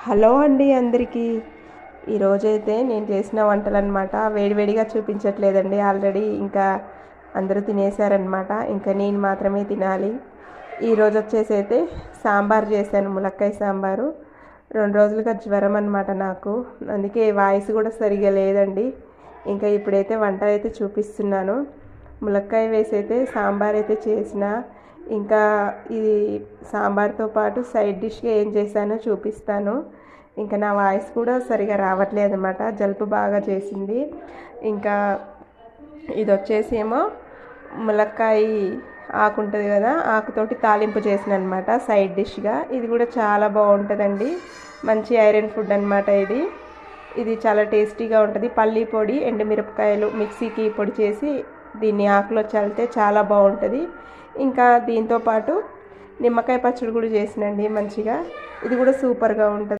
Hello అండి అందరికీ. ఈరోజైతే నేను చేసిన వంటలు అనమాట. వేడివేడిగా చూపించట్లేదండి, ఆల్రెడీ ఇంకా అందరూ తినేశారనమాట. ఇంకా నేను మాత్రమే తినాలి. ఈరోజు వచ్చేసి అయితే సాంబార్ చేశాను, ములక్కాయ సాంబారు. 2 రోజులుగా జ్వరం అనమాట నాకు, అందుకే వాయిస్ కూడా సరిగా లేదండి. ఇంకా ఇప్పుడైతే వంట అయితే చూపిస్తున్నాను. ములక్కాయ వేసి అయితే సాంబార్ అయితే చేసిన. ఇంకా ఇది సాంబార్తో పాటు సైడ్ డిష్గా ఏం చేశానో చూపిస్తాను. ఇంకా నా వాయిస్ కూడా సరిగా రావట్లేదు అనమాట, జలుబు బాగా చేసింది. ఇంకా ఇది వచ్చేసి ఏమో ములక్కాయ ఆకు ఉంటుంది కదా, ఆకుతోటి తాలింపు చేసిన అనమాట సైడ్ డిష్గా. ఇది కూడా చాలా బాగుంటుందండి, మంచి ఐరన్ ఫుడ్ అనమాట ఇది చాలా టేస్టీగా ఉంటుంది. పల్లి పొడి, ఎండుమిరపకాయలు మిక్సీకి పొడి చేసి దీన్ని ఆకులో చల్లితే చాలా బాగుంటుంది. ఇంకా దీంతో పాటు నిమ్మకాయ పచ్చడి కూడా చేసినండి మంచిగా. ఇది కూడా సూపర్గా ఉంటుంది.